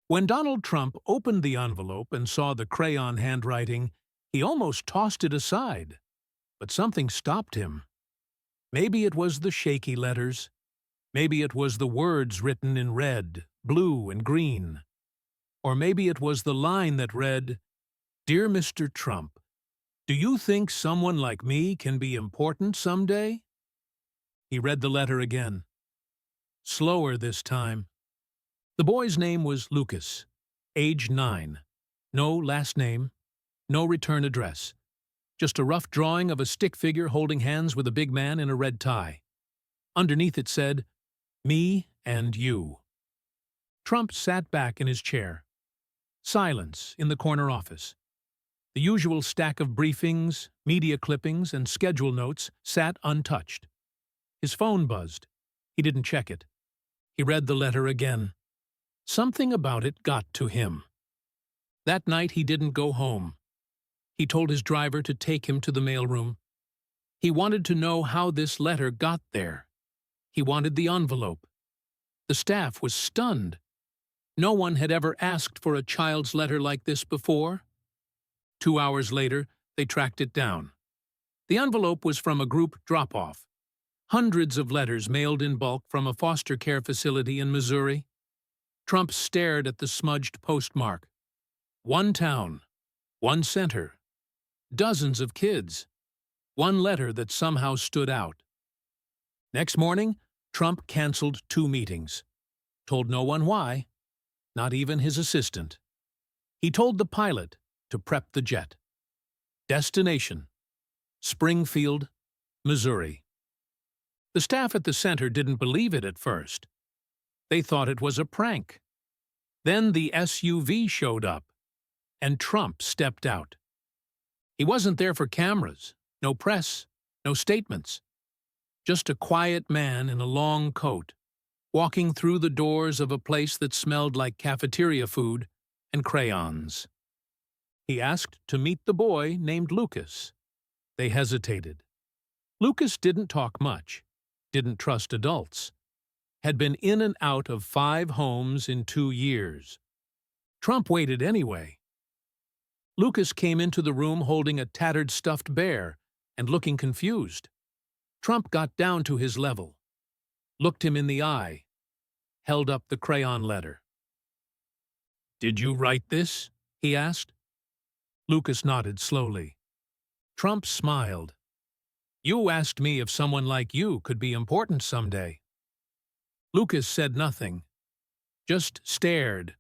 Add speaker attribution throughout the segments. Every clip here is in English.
Speaker 1: When Donald Trump opened the envelope and saw the crayon handwriting, he almost tossed it aside. But something stopped him. Maybe it was the shaky letters. Maybe it was the words written in red, blue, and green. Or maybe it was the line that read, "Dear Mr. Trump, do you think someone like me can be important someday?" He read the letter again. Slower this time. The boy's name was Lucas, age 9. No last name, no return address. Just a rough drawing of a stick figure holding hands with a big man in a red tie. Underneath it said, "Me and you." Trump sat back in his chair. Silence in the corner office. The usual stack of briefings, media clippings, and schedule notes sat untouched. His phone buzzed. He didn't check it. He read the letter again. Something about it got to him. That night he didn't go home. He told his driver to take him to the mailroom. He wanted to know how this letter got there. He wanted the envelope. The staff was stunned. No one had ever asked for a child's letter like this before. 2 hours later, they tracked it down. The envelope was from a group drop-off. Hundreds of letters mailed in bulk from a foster care facility in Missouri. Trump stared at the smudged postmark. One town, one center, dozens of kids, one letter that somehow stood out. Next morning, Trump canceled 2 meetings. Told no one why, not even his assistant. He told the pilot to prep the jet. Destination: Springfield, Missouri. The staff at the center didn't believe it at first. They thought it was a prank. Then the SUV showed up, and Trump stepped out. He wasn't there for cameras, no press, no statements. Just a quiet man in a long coat, walking through the doors of a place that smelled like cafeteria food and crayons. He asked to meet the boy named Lucas. They hesitated. Lucas didn't talk much, didn't trust adults, had been in and out of 5 homes in 2 years. Trump waited anyway. Lucas came into the room holding a tattered stuffed bear and looking confused. Trump got down to his level, looked him in the eye, held up the crayon letter. "Did you write this?" he asked. Lucas nodded slowly. Trump smiled. "You asked me if someone like you could be important someday." Lucas said nothing, just stared.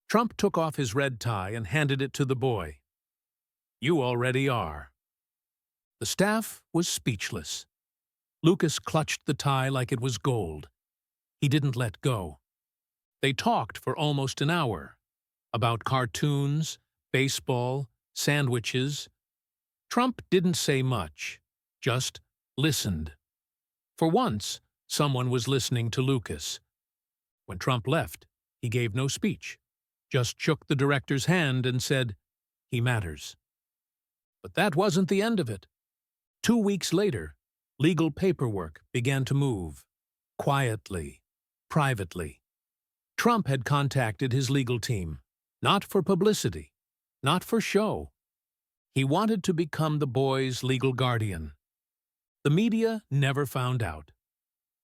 Speaker 1: Trump took off his red tie and handed it to the boy. "You already are." The staff was speechless. Lucas clutched the tie like it was gold. He didn't let go. They talked for almost an hour about cartoons, baseball, sandwiches. Trump didn't say much, just listened. For once, someone was listening to Lucas. When Trump left, he gave no speech, just shook the director's hand and said, "He matters." But that wasn't the end of it. 2 weeks later, legal paperwork began to move, quietly, privately. Trump had contacted his legal team, not for publicity, not for show. He wanted to become the boy's legal guardian. The media never found out.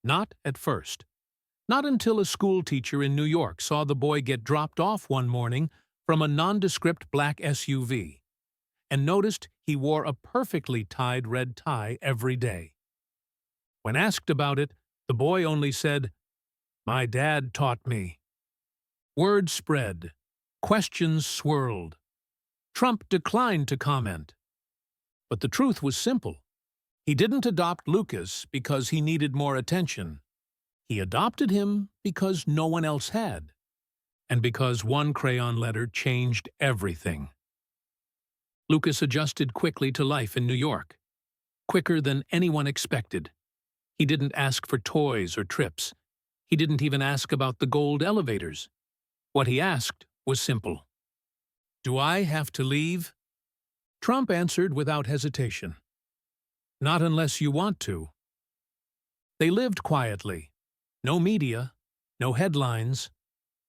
Speaker 1: Not at first. Not until a school teacher in New York saw the boy get dropped off one morning from a nondescript black SUV and noticed he wore a perfectly tied red tie every day. When asked about it, the boy only said, "My dad taught me." Word spread. Questions swirled. Trump declined to comment. But the truth was simple. He didn't adopt Lucas because he needed more attention. He adopted him because no one else had, and because one crayon letter changed everything. Lucas adjusted quickly to life in New York, quicker than anyone expected. He didn't ask for toys or trips. He didn't even ask about the gold elevators. What he asked was simple. "Do I have to leave?" Trump answered without hesitation. "Not unless you want to." They lived quietly. No media, no headlines,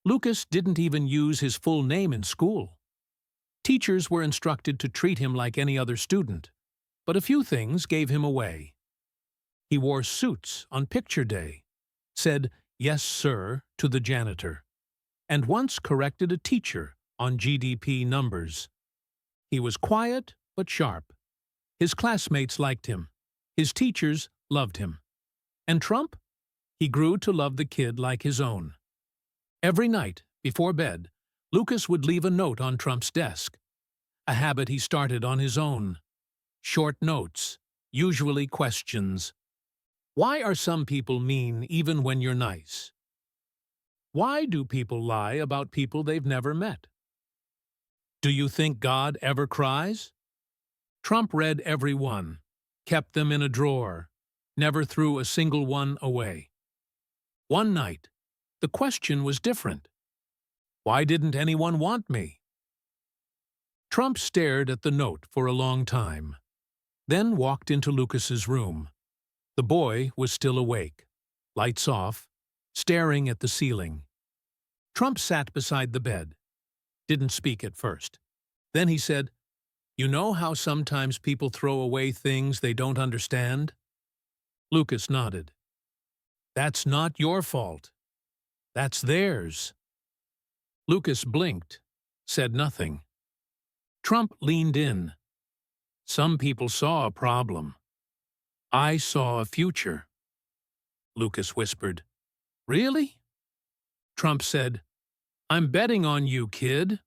Speaker 1: Lucas didn't even use his full name in school. Teachers were instructed to treat him like any other student, but a few things gave him away. He wore suits on picture day, said "yes, sir" to the janitor, and once corrected a teacher on GDP numbers. He was quiet but sharp. His classmates liked him. His teachers loved him. And Trump? He grew to love the kid like his own. Every night, before bed, Lucas would leave a note on Trump's desk, a habit he started on his own. Short notes, usually questions. Why are some people mean even when you're nice? Why do people lie about people they've never met? Do you think God ever cries? Trump read every one, kept them in a drawer, never threw a single one away. One night, the question was different. Why didn't anyone want me? Trump stared at the note for a long time, then walked into Lucas's room. The boy was still awake, lights off, staring at the ceiling. Trump sat beside the bed, didn't speak at first. Then he said, "You know how sometimes people throw away things they don't understand?" Lucas nodded. "That's not your fault. That's theirs." Lucas blinked, said nothing. Trump leaned in. "Some people saw a problem. I saw a future." Lucas whispered, "Really?" Trump said, "I'm betting on you, kid."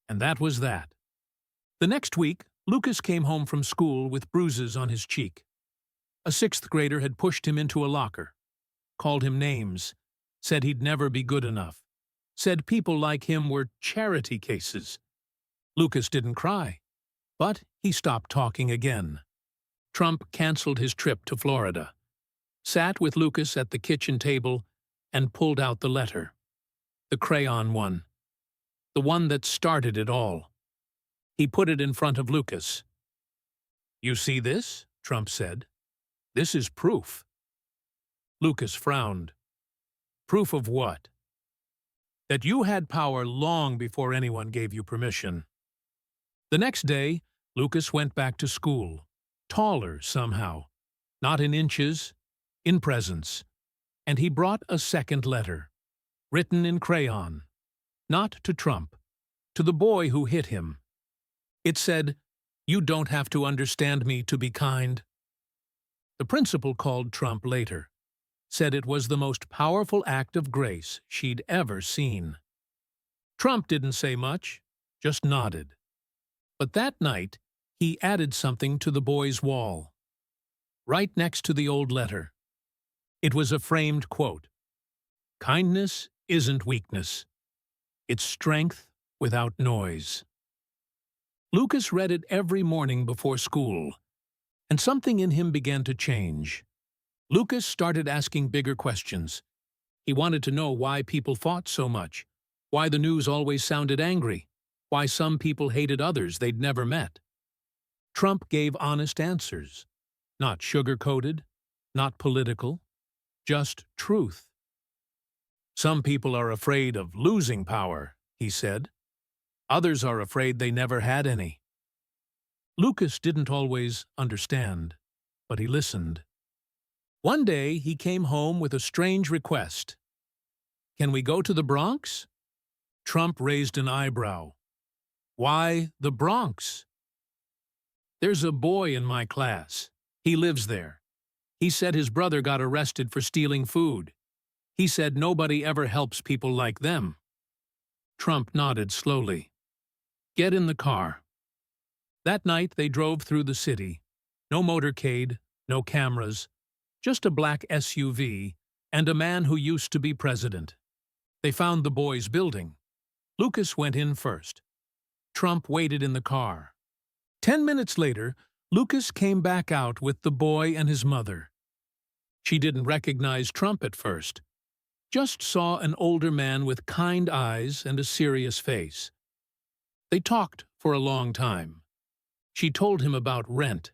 Speaker 1: And that was that. The next week, Lucas came home from school with bruises on his cheek. A sixth grader had pushed him into a locker, called him names, said he'd never be good enough, said people like him were charity cases. Lucas didn't cry, but he stopped talking again. Trump canceled his trip to Florida, sat with Lucas at the kitchen table, and pulled out the letter. The crayon one. The one that started it all. He put it in front of Lucas. "You see this?" Trump said. "This is proof." Lucas frowned. "Proof of what?" "That you had power long before anyone gave you permission." The next day, Lucas went back to school, taller somehow, not in inches, in presence. And he brought a second letter, written in crayon, not to Trump, to the boy who hit him. It said, "You don't have to understand me to be kind." The principal called Trump later, said it was the most powerful act of grace she'd ever seen. Trump didn't say much, just nodded. But that night, he added something to the boy's wall, right next to the old letter. It was a framed quote. "Kindness isn't weakness. It's strength without noise." Lucas read it every morning before school, and something in him began to change. Lucas started asking bigger questions. He wanted to know why people fought so much, why the news always sounded angry, why some people hated others they'd never met. Trump gave honest answers, not sugar-coated, not political, just truth. "Some people are afraid of losing power," he said. "Others are afraid they never had any." Lucas didn't always understand, but he listened. One day he came home with a strange request. "Can we go to the Bronx?" Trump raised an eyebrow. "Why the Bronx?" "There's a boy in my class. He lives there. He said his brother got arrested for stealing food. He said nobody ever helps people like them." Trump nodded slowly. "Get in the car." That night they drove through the city. No motorcade, no cameras, just a black SUV and a man who used to be president. They found the boy's building. Lucas went in first. Trump waited in the car. 10 minutes later, Lucas came back out with the boy and his mother. She didn't recognize Trump at first, just saw an older man with kind eyes and a serious face. They talked for a long time. She told him about rent,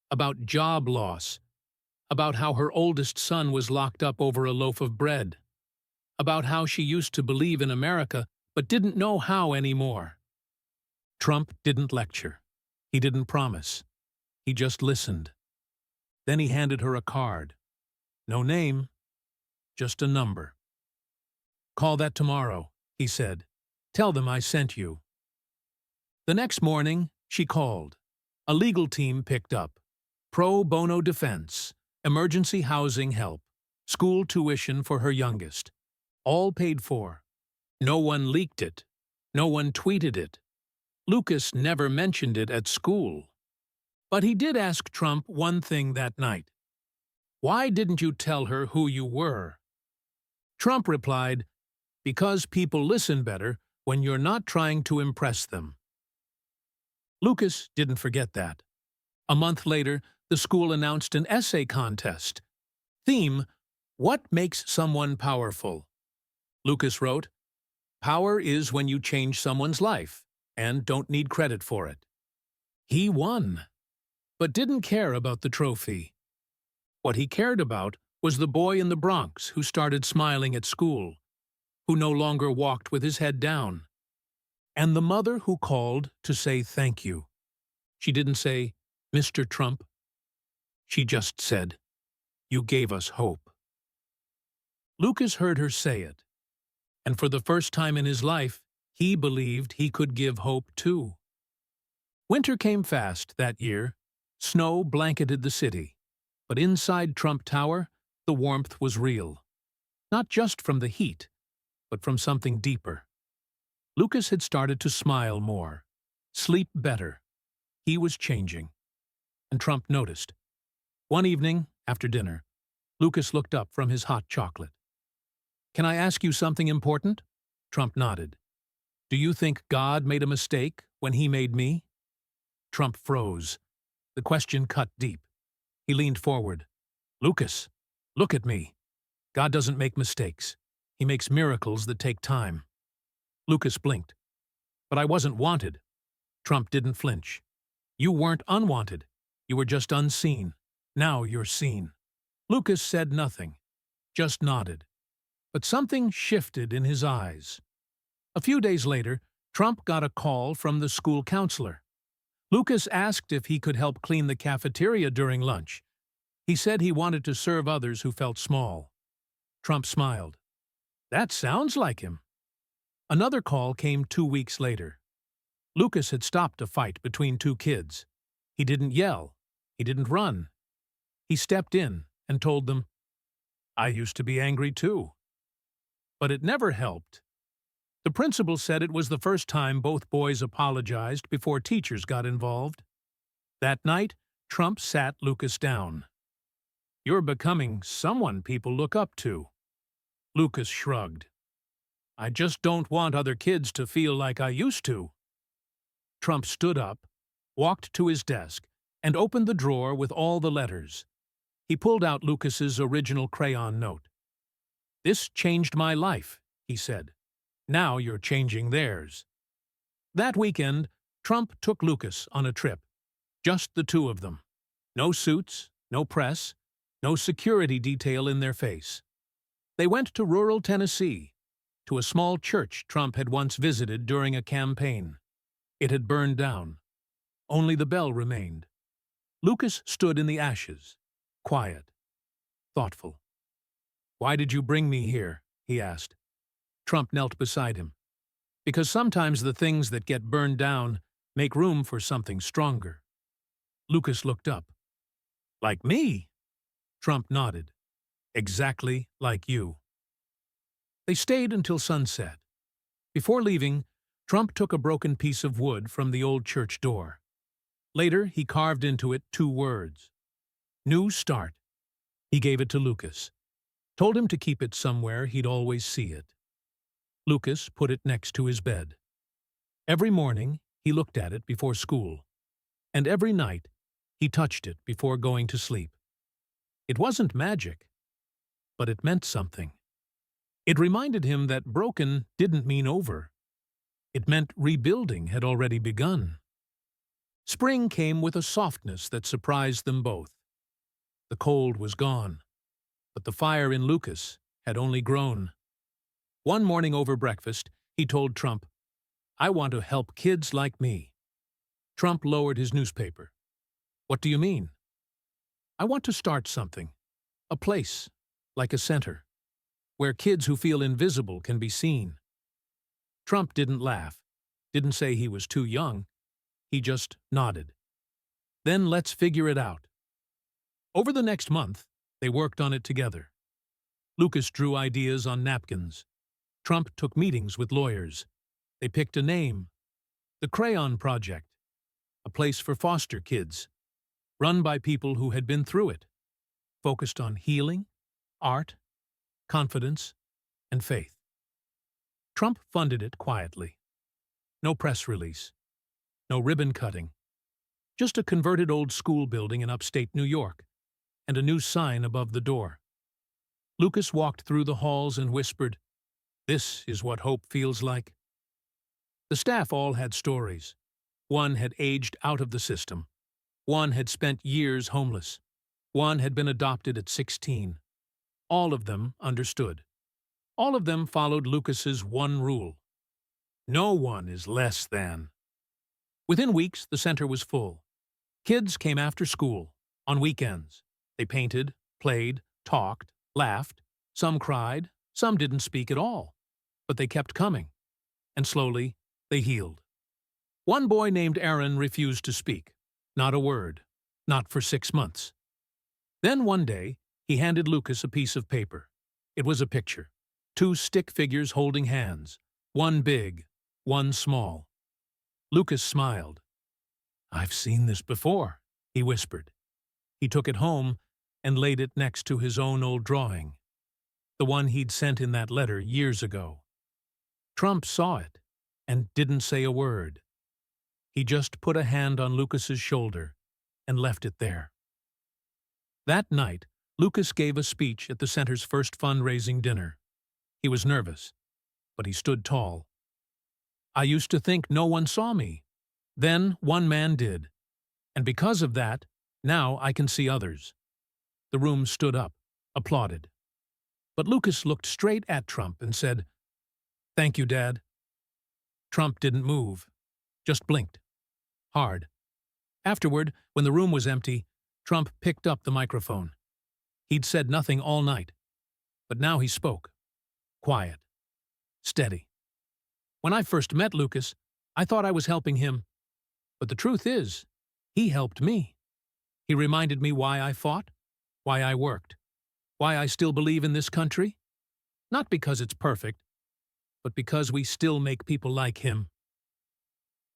Speaker 1: about job loss, about how her oldest son was locked up over a loaf of bread, about how she used to believe in America but didn't know how anymore. Trump didn't lecture. He didn't promise. He just listened. Then he handed her a card. No name, just a number. "Call that tomorrow," he said. "Tell them I sent you." The next morning, she called. A legal team picked up. Pro bono defense, emergency housing help, school tuition for her youngest. All paid for. No one leaked it. No one tweeted it. Lucas never mentioned it at school. But he did ask Trump one thing that night. "Why didn't you tell her who you were?" Trump replied, "Because people listen better when you're not trying to impress them." Lucas didn't forget that. A month later, the school announced an essay contest. Theme: What makes someone powerful? Lucas wrote, "Power is when you change someone's life and don't need credit for it." He won, but didn't care about the trophy. What he cared about was the boy in the Bronx who started smiling at school, who no longer walked with his head down, and the mother who called to say thank you. She didn't say, "Mr. Trump." She just said, "You gave us hope." Lucas heard her say it, and for the first time in his life, he believed he could give hope too. Winter came fast that year. Snow blanketed the city, but inside Trump Tower, the warmth was real. Not just from the heat, but from something deeper. Lucas had started to smile more, sleep better. He was changing. And Trump noticed. One evening, after dinner, Lucas looked up from his hot chocolate. "Can I ask you something important?" Trump nodded. "Do you think God made a mistake when he made me?" Trump froze. The question cut deep. He leaned forward. "Lucas, look at me. God doesn't make mistakes. He makes miracles that take time." Lucas blinked. "But I wasn't wanted." Trump didn't flinch. "You weren't unwanted. You were just unseen. Now you're seen." Lucas said nothing, just nodded. But something shifted in his eyes. A few days later, Trump got a call from the school counselor. Lucas asked if he could help clean the cafeteria during lunch. He said he wanted to serve others who felt small. Trump smiled. "That sounds like him." Another call came 2 weeks later. Lucas had stopped a fight between two kids. He didn't yell. He didn't run. He stepped in and told them, "I used to be angry too." But it never helped. The principal said it was the first time both boys apologized before teachers got involved. That night, Trump sat Lucas down. "You're becoming someone people look up to." Lucas shrugged. "I just don't want other kids to feel like I used to." Trump stood up, walked to his desk, and opened the drawer with all the letters. He pulled out Lucas's original crayon note. "This changed my life," he said. "Now you're changing theirs." That weekend, Trump took Lucas on a trip. Just the two of them. No suits, no press, no security detail in their face. They went to rural Tennessee, to a small church Trump had once visited during a campaign. It had burned down. Only the bell remained. Lucas stood in the ashes, quiet, thoughtful. "Why did you bring me here?" he asked. Trump knelt beside him. "Because sometimes the things that get burned down make room for something stronger." Lucas looked up. "Like me?" Trump nodded. "Exactly like you." They stayed until sunset. Before leaving, Trump took a broken piece of wood from the old church door. Later, he carved into it 2 words. "New Start." He gave it to Lucas. Told him to keep it somewhere he'd always see it. Lucas put it next to his bed. Every morning, he looked at it before school. And every night, he touched it before going to sleep. It wasn't magic, but it meant something. It reminded him that broken didn't mean over. It meant rebuilding had already begun. Spring came with a softness that surprised them both. The cold was gone, but the fire in Lucas had only grown. One morning over breakfast, he told Trump, "I want to help kids like me." Trump lowered his newspaper. "What do you mean?" "I want to start something. A place, like a center, where kids who feel invisible can be seen." Trump didn't laugh, didn't say he was too young. He just nodded. "Then let's figure it out." Over the next month, they worked on it together. Lucas drew ideas on napkins. Trump took meetings with lawyers. They picked a name. The Crayon Project, a place for foster kids, run by people who had been through it, focused on healing, art, confidence, and faith. Trump funded it quietly. No press release, no ribbon cutting, just a converted old school building in upstate New York, and a new sign above the door. Lucas walked through the halls and whispered, "This is what hope feels like." The staff all had stories. One had aged out of the system. One had spent years homeless. One had been adopted at 16. All of them understood. All of them followed Lucas's one rule: no one is less than. Within weeks, the center was full. Kids came after school, on weekends. They painted, played, talked, laughed. Some cried, some didn't speak at all. But they kept coming, and slowly they healed. One boy named Aaron refused to speak. Not a word. Not for 6 months. Then one day, he handed Lucas a piece of paper. It was a picture. 2 stick figures holding hands. One big, one small. Lucas smiled. "I've seen this before," he whispered. He took it home and laid it next to his own old drawing, the one he'd sent in that letter years ago. Trump saw it and didn't say a word. He just put a hand on Lucas's shoulder and left it there. That night, Lucas gave a speech at the center's first fundraising dinner. He was nervous, but he stood tall. "I used to think no one saw me. Then one man did. And because of that, now I can see others." The room stood up, applauded. But Lucas looked straight at Trump and said, "Thank you, Dad." Trump didn't move, just blinked. Hard. Afterward, when the room was empty, Trump picked up the microphone. He'd said nothing all night, but now he spoke. Quiet. Steady. "When I first met Lucas, I thought I was helping him. But the truth is, he helped me. He reminded me why I fought, why I worked, why I still believe in this country. Not because it's perfect, but because we still make people like him."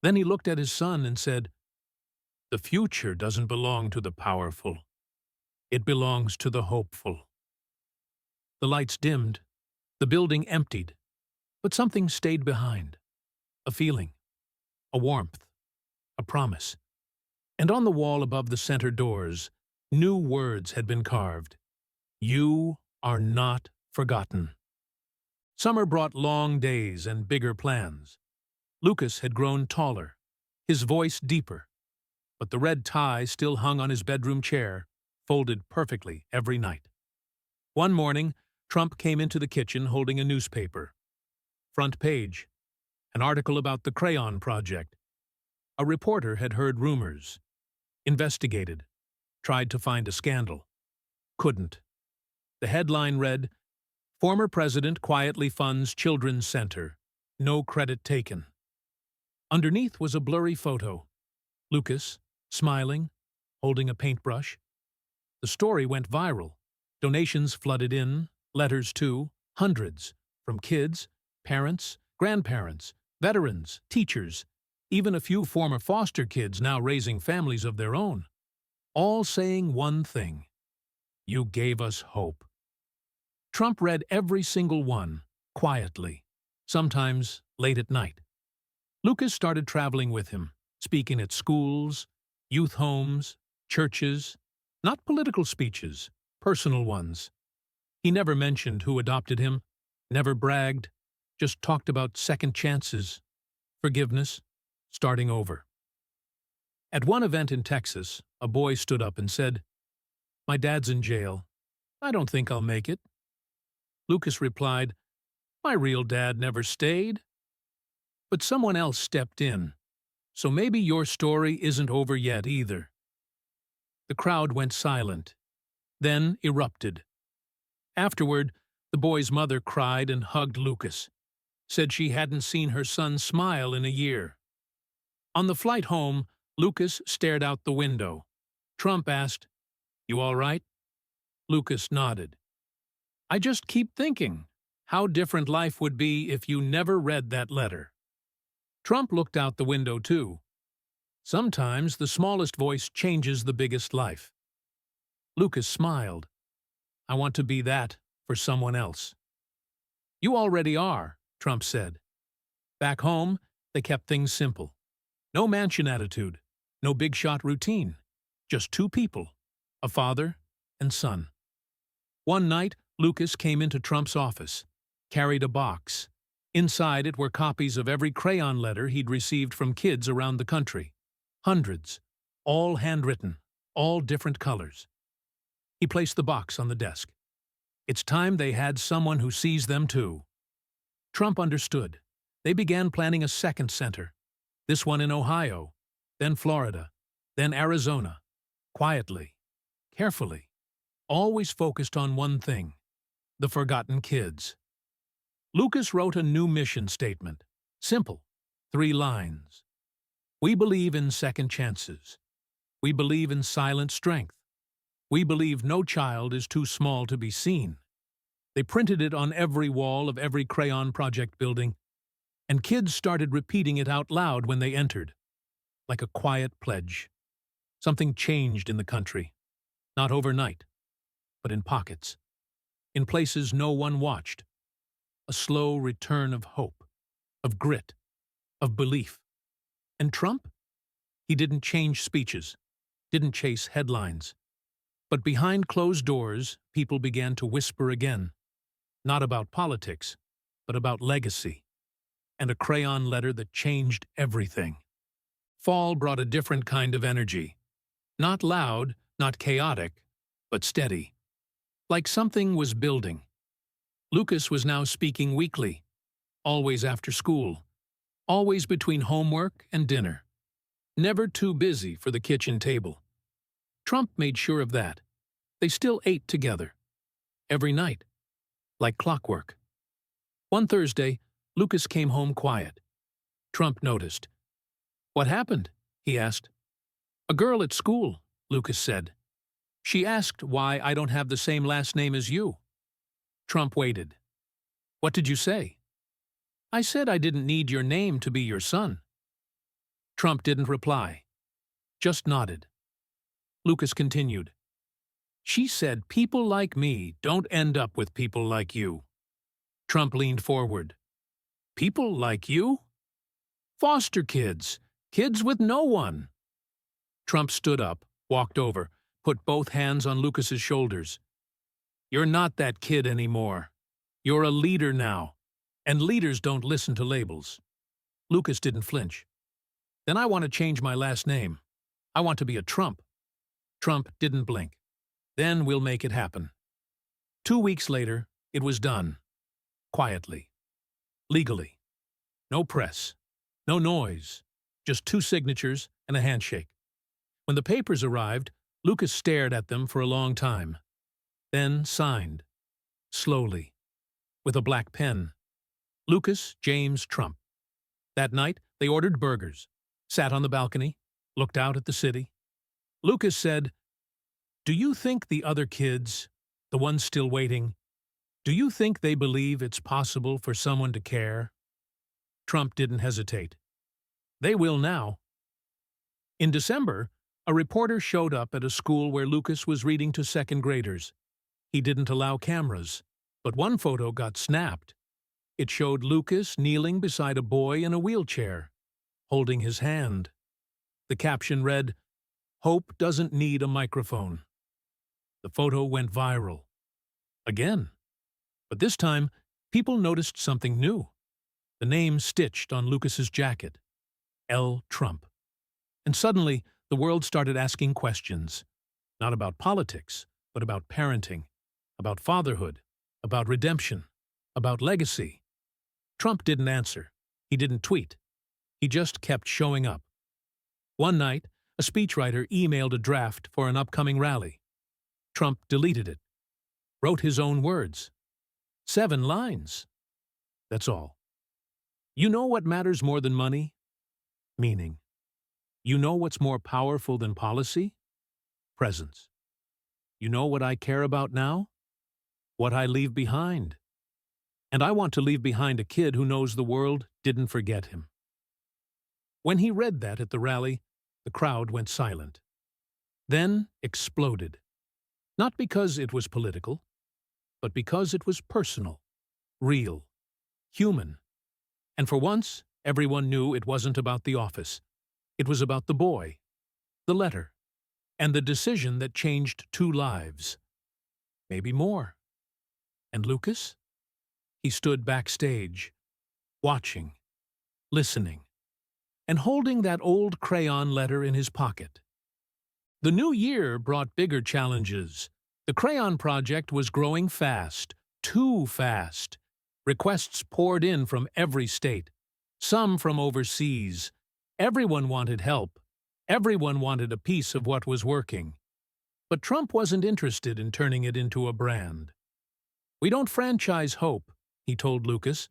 Speaker 1: Then he looked at his son and said, "The future doesn't belong to the powerful. It belongs to the hopeful." The lights dimmed, the building emptied, but something stayed behind. A feeling, a warmth, a promise. And on the wall above the center doors, new words had been carved. "You are not forgotten." Summer brought long days and bigger plans. Lucas had grown taller, his voice deeper, but the red tie still hung on his bedroom chair, folded perfectly every night. One morning, Trump came into the kitchen holding a newspaper. Front page, an article about the Crayon Project. A reporter had heard rumors, investigated, tried to find a scandal. Couldn't. The headline read, "Former President quietly funds Children's Center. No credit taken." Underneath was a blurry photo. Lucas, smiling, holding a paintbrush. The story went viral. Donations flooded in, letters too, hundreds, from kids, parents, grandparents, veterans, teachers, even a few former foster kids now raising families of their own. All saying one thing: "You gave us hope." Trump read every single one, quietly, sometimes late at night. Lucas started traveling with him, speaking at schools, youth homes, churches, not political speeches, personal ones. He never mentioned who adopted him, never bragged, just talked about second chances, forgiveness, starting over. At one event in Texas, a boy stood up and said, "My dad's in jail. I don't think I'll make it." Lucas replied, My real dad never stayed. But someone else stepped in, so maybe your story isn't over yet either. The crowd went silent, then erupted. Afterward, the boy's mother cried and hugged Lucas, said she hadn't seen her son smile in a year. On the flight home, Lucas stared out the window. Trump asked, "You all right?" Lucas nodded. "I just keep thinking how different life would be if you never read that letter." Trump looked out the window too. Sometimes the smallest voice changes the biggest life. Lucas smiled. "I want to be that for someone else." "You already are," Trump said. Back home, they kept things simple. No mansion attitude, no big-shot routine. Just two people, a father and son. One night, Lucas came into Trump's office, carried a box. Inside it were copies of every Crayon letter he'd received from kids around the country. Hundreds, all handwritten, all different colors. He placed the box on the desk. It's time they had someone who sees them too. Trump understood. They began planning a second center. This one in Ohio, then Florida, then Arizona. Quietly, carefully, always focused on one thing: the forgotten kids. Lucas wrote a new mission statement. Simple, 3 lines. "We believe in second chances. We believe in silent strength. We believe no child is too small to be seen." They printed it on every wall of every Crayon project building, and kids started repeating it out loud when they entered, like a quiet pledge. Something changed in the country. Not overnight, but in pockets. In places no one watched. A slow return of hope, of grit, of belief. And Trump? He didn't change speeches, didn't chase headlines. But behind closed doors, people began to whisper again. Not about politics, but about legacy. And a Crayon letter that changed everything. Fall brought a different kind of energy. Not loud, not chaotic, but steady. Like something was building. Lucas was now speaking weekly, always after school, always between homework and dinner. Never too busy for the kitchen table. Trump made sure of that. They still ate together. Every night. Like clockwork. One Thursday, Lucas came home quiet. Trump noticed. "What happened?" he asked. "A girl at school," Lucas said. "She asked why I don't have the same last name as you." Trump waited. "What did you say?" "I said I didn't need your name to be your son." Trump didn't reply, just nodded. Lucas continued. "She said people like me don't end up with people like you." Trump leaned forward. "People like you?" "Foster kids. Kids with no one." Trump stood up, walked over, put both hands on Lucas's shoulders. "You're not that kid anymore. You're a leader now, and leaders don't listen to labels." Lucas didn't flinch. "Then I want to change my last name. I want to be a Trump." Trump didn't blink. "Then we'll make it happen." 2 weeks later, it was done. Quietly. Legally. No press. No noise. Just 2 signatures and a handshake. When the papers arrived, Lucas stared at them for a long time. Then signed. Slowly. With a black pen. Lucas James Trump. That night, they ordered burgers, sat on the balcony, looked out at the city. Lucas said, "Do you think the other kids, the ones still waiting, do you think they believe it's possible for someone to care?" Trump didn't hesitate. "They will now." In December, a reporter showed up at a school where Lucas was reading to second graders. He didn't allow cameras, but one photo got snapped. It showed Lucas kneeling beside a boy in a wheelchair, holding his hand. The caption read, "Hope doesn't need a microphone." The photo went viral. Again. But this time, people noticed something new. The name stitched on Lucas's jacket. L. Trump. And suddenly, the world started asking questions. Not about politics, but about parenting, about fatherhood, about redemption, about legacy. Trump didn't answer. He didn't tweet. He just kept showing up. One night, a speechwriter emailed a draft for an upcoming rally. Trump deleted it, wrote his own words. 7 lines. That's all. You know what matters more than money? Meaning. You know what's more powerful than policy? Presence. You know what I care about now? What I leave behind. And I want to leave behind a kid who knows the world didn't forget him. When he read that at the rally, the crowd went silent. Then exploded. Not because it was political, but because it was personal, real, human. And for once, everyone knew it wasn't about the office. It was about the boy, the letter, and the decision that changed 2 lives. Maybe more. And Lucas? He stood backstage, watching, listening, and holding that old crayon letter in his pocket. The new year brought bigger challenges. The Crayon project was growing fast, too fast. Requests poured in from every state, some from overseas. Everyone wanted help. Everyone wanted a piece of what was working. But Trump wasn't interested in turning it into a brand. We don't franchise hope, he told Lucas.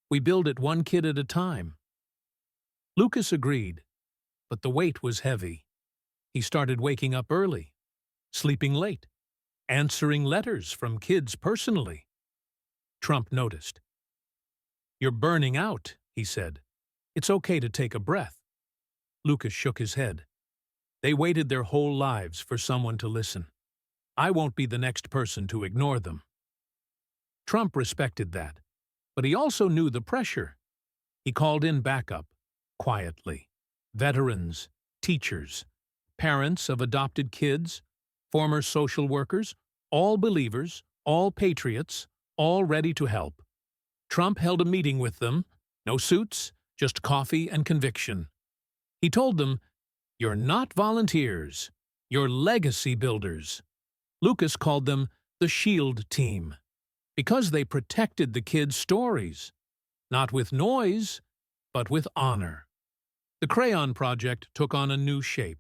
Speaker 1: We build it one kid at a time. Lucas agreed, but the weight was heavy. He started waking up early, sleeping late, answering letters from kids personally. Trump noticed. You're burning out, he said. It's okay to take a breath. Lucas shook his head. They waited their whole lives for someone to listen. I won't be the next person to ignore them. Trump respected that, but he also knew the pressure. He called in backup, quietly. Veterans, teachers, parents of adopted kids, former social workers, all believers, all patriots, all ready to help. Trump held a meeting with them, no suits, just coffee and conviction. He told them, you're not volunteers, you're legacy builders. Lucas called them the SHIELD team, because they protected the kids' stories, not with noise, but with honor. The Crayon project took on a new shape,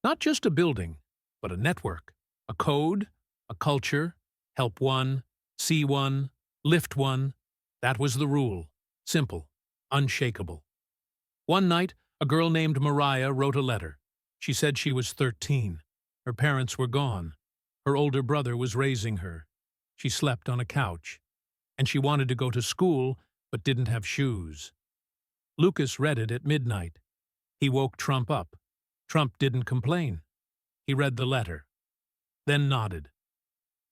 Speaker 1: not just a building, but a network, a code, a culture, help one, see one, lift one. That was the rule, simple, unshakable. One night, a girl named Mariah wrote a letter. She said she was 13. Her parents were gone. Her older brother was raising her. She slept on a couch. And she wanted to go to school, but didn't have shoes. Lucas read it at midnight. He woke Trump up. Trump didn't complain. He read the letter, then nodded.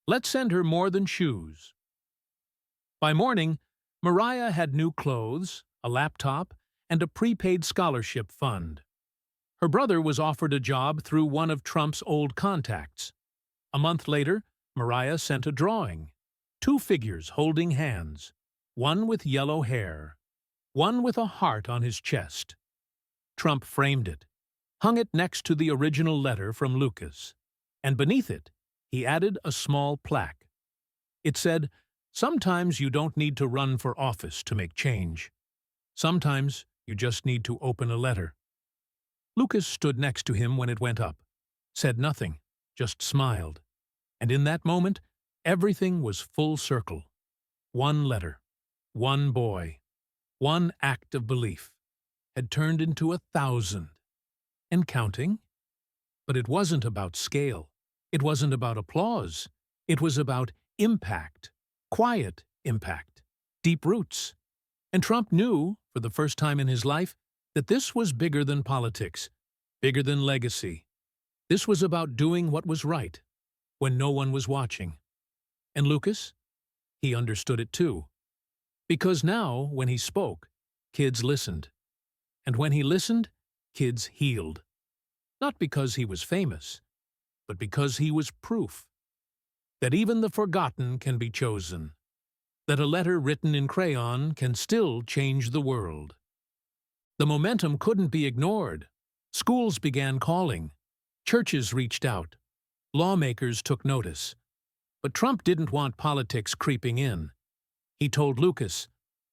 Speaker 1: Let's send her more than shoes. By morning, Mariah had new clothes, a laptop, and a prepaid scholarship fund. Her brother was offered a job through one of Trump's old contacts. A month later, Mariah sent a drawing. 2 figures holding hands, one with yellow hair, one with a heart on his chest. Trump framed it, hung it next to the original letter from Lucas, and beneath it, he added a small plaque. It said, sometimes you don't need to run for office to make change. Sometimes you just need to open a letter. Lucas stood next to him when it went up, said nothing, just smiled. And in that moment, everything was full circle. One letter, one boy, one act of belief had turned into 1,000. And counting. But it wasn't about scale. It wasn't about applause. It was about impact, quiet impact, deep roots. And Trump knew, for the first time in his life, that this was bigger than politics, bigger than legacy. This was about doing what was right, when no one was watching. And Lucas? He understood it too. Because now, when he spoke, kids listened. And when he listened, kids healed. Not because he was famous, but because he was proof that even the forgotten can be chosen, that a letter written in crayon can still change the world. The momentum couldn't be ignored. Schools began calling. Churches reached out. Lawmakers took notice. But Trump didn't want politics creeping in. He told Lucas,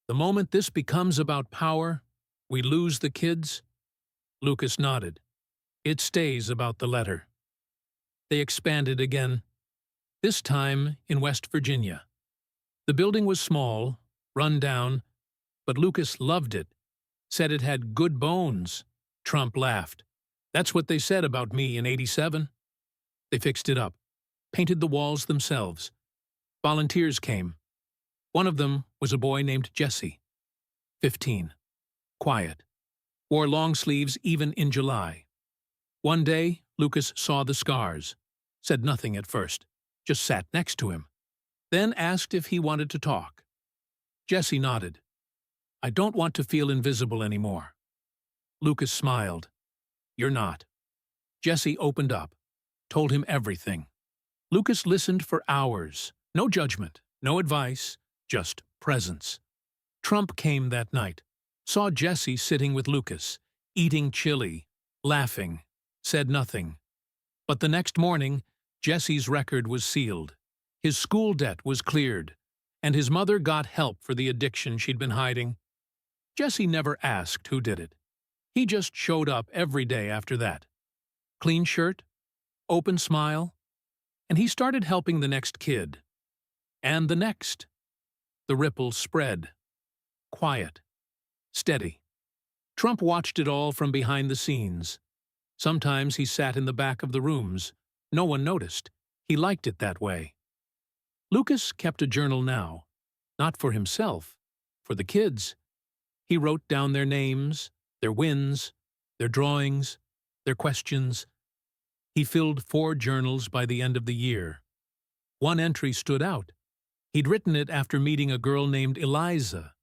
Speaker 1: The moment this becomes about power, we lose the kids? Lucas nodded. It stays about the letter. They expanded again, this time in West Virginia. The building was small, run down, but Lucas loved it, said it had good bones. Trump laughed. That's what they said about me in '87. They fixed it up, painted the walls themselves. Volunteers came. One of them was a boy named Jesse, 15, quiet, wore long sleeves even in July. One day, Lucas saw the scars, said nothing at first, just sat next to him, then asked if he wanted to talk. Jesse nodded. I don't want to feel invisible anymore. Lucas smiled. You're not. Jesse opened up, told him everything. Lucas listened for hours. No judgment, no advice, just presence. Trump came that night, saw Jesse sitting with Lucas, eating chili, laughing, said nothing. But the next morning, Jesse's record was sealed. His school debt was cleared, and his mother got help for the addiction she'd been hiding. Jesse never asked who did it. He just showed up every day after that. Clean shirt, open smile, and he started helping the next kid. And the next. The ripple spread. Quiet. Steady. Trump watched it all from behind the scenes. Sometimes he sat in the back of the rooms. No one noticed. He liked it that way. Lucas kept a journal now, not for himself, for the kids. He wrote down their names, their wins, their drawings, their questions. He filled 4 journals by the end of the year. One entry stood out. He'd written it after meeting a girl named Eliza,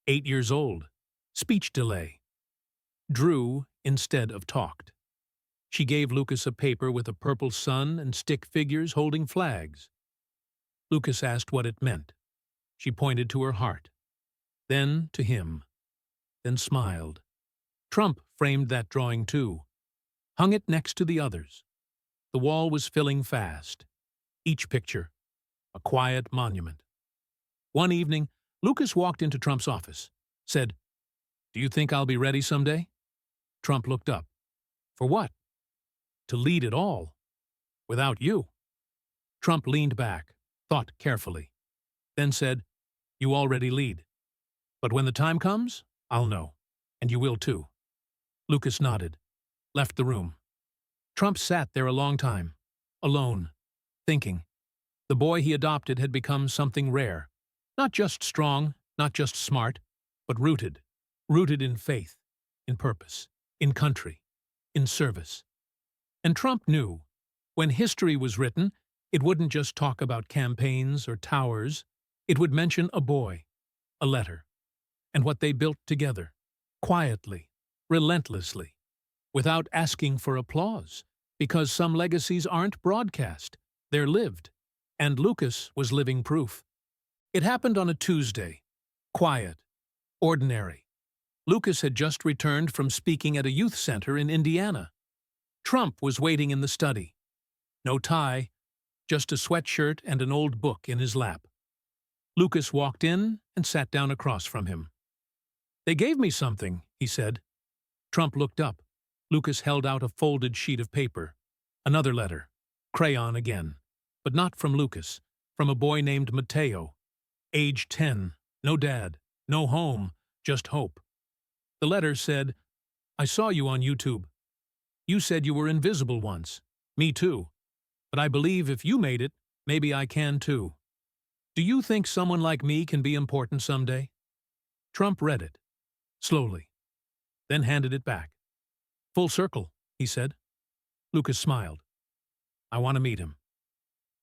Speaker 1: 8 years old. Speech delay. Drew instead of talked. She gave Lucas a paper with a purple sun and stick figures holding flags. Lucas asked what it meant. She pointed to her heart, then to him, then smiled. Trump framed that drawing too, hung it next to the others. The wall was filling fast. Each picture, a quiet monument. One evening, Lucas walked into Trump's office, said, "Do you think I'll be ready someday?" Trump looked up. "For what?" "To lead it all. Without you." Trump leaned back, thought carefully, then said, "You already lead. But when the time comes, I'll know. And you will too." Lucas nodded, left the room. Trump sat there a long time, alone, thinking. The boy he adopted had become something rare. Not just strong, not just smart, but rooted. Rooted in faith, in purpose, in country, in service. And Trump knew, when history was written, it wouldn't just talk about campaigns or towers. It would mention a boy, a letter, and what they built together, quietly, relentlessly, without asking for applause, because some legacies aren't broadcast, they're lived, and Lucas was living proof. It happened on a Tuesday, quiet, ordinary. Lucas had just returned from speaking at a youth center in Indiana. Trump was waiting in the study. No tie, just a sweatshirt and an old book in his lap. Lucas walked in and sat down across from him. "They gave me something," he said. Trump looked up. Lucas held out a folded sheet of paper. Another letter. Crayon again. But not from Lucas. From a boy named Mateo. Age 10. No dad. No home. Just hope. The letter said, "I saw you on YouTube. You said you were invisible once. Me too. But I believe if you made it, maybe I can too. Do you think someone like me can be important someday?" Trump read it, slowly, then handed it back. "Full circle," he said. Lucas smiled. "I want to meet him."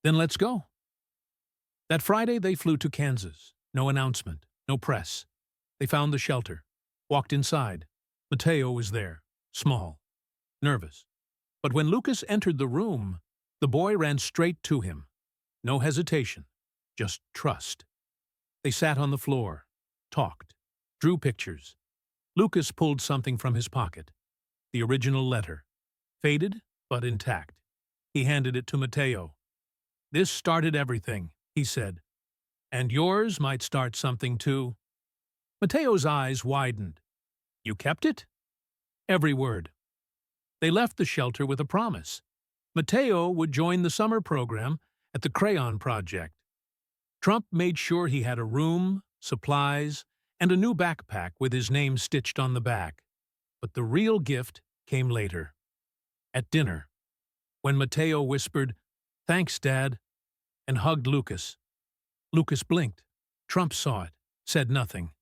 Speaker 1: "Then let's go." That Friday they flew to Kansas. No announcement, no press. They found the shelter, walked inside. Mateo was there, small, nervous. But when Lucas entered the room, the boy ran straight to him. No hesitation, just trust. They sat on the floor, talked, drew pictures. Lucas pulled something from his pocket. The original letter. Faded, but intact. He handed it to Mateo. "This started everything," he said. "And yours might start something too." Mateo's eyes widened. You kept it? Every word. They left the shelter with a promise. Mateo would join the summer program at the Crayon project. Trump made sure he had a room, supplies, and a new backpack with his name stitched on the back. But the real gift came later. At dinner, when Mateo whispered, "Thanks, Dad," and hugged Lucas. Lucas blinked. Trump saw it, said nothing,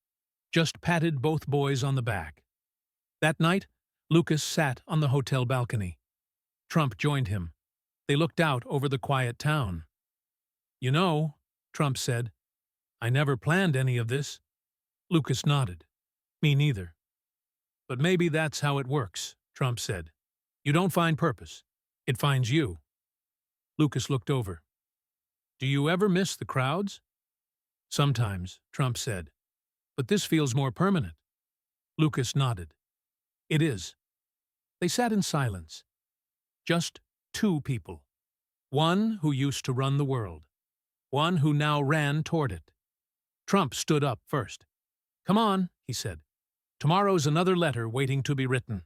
Speaker 1: just patted both boys on the back. That night, Lucas sat on the hotel balcony. Trump joined him. They looked out over the quiet town. "You know," Trump said, "I never planned any of this." Lucas nodded. "Me neither." "But maybe that's how it works," Trump said. "You don't find purpose. It finds you." Lucas looked over. "Do you ever miss the crowds?" "Sometimes," Trump said. "But this feels more permanent." Lucas nodded. "It is." They sat in silence. Just two people. One who used to run the world. One who now ran toward it. Trump stood up first. "Come on," he said. "Tomorrow's another letter waiting to be written."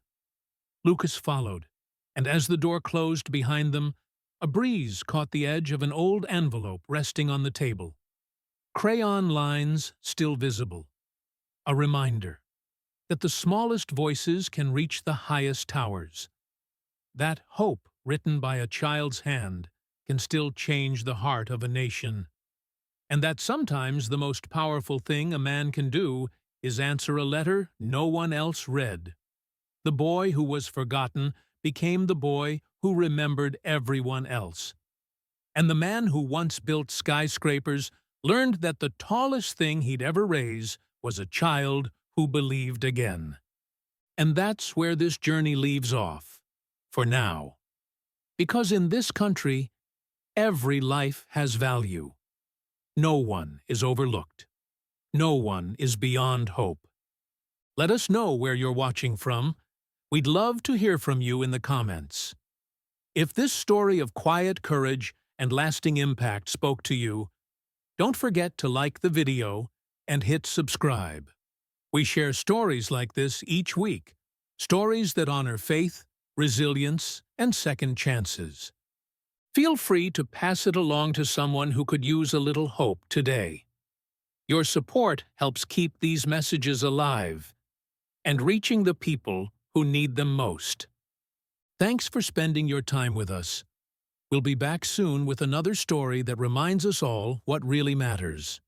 Speaker 1: Lucas followed, and as the door closed behind them, a breeze caught the edge of an old envelope resting on the table. Crayon lines still visible. A reminder that the smallest voices can reach the highest towers. That hope written by a child's hand can still change the heart of a nation. And that sometimes the most powerful thing a man can do is answer a letter no one else read. The boy who was forgotten became the boy who remembered everyone else. And the man who once built skyscrapers learned that the tallest thing he'd ever raise was a child who believed again. And that's where this journey leaves off, for now. Because in this country, every life has value. No one is overlooked. No one is beyond hope. Let us know where you're watching from. We'd love to hear from you in the comments. If this story of quiet courage and lasting impact spoke to you, don't forget to like the video and hit subscribe. We share stories like this each week, stories that honor faith, resilience, and second chances. Feel free to pass it along to someone who could use a little hope today. Your support helps keep these messages alive and reaching the people who need them most. Thanks for spending your time with us. We'll be back soon with another story that reminds us all what really matters.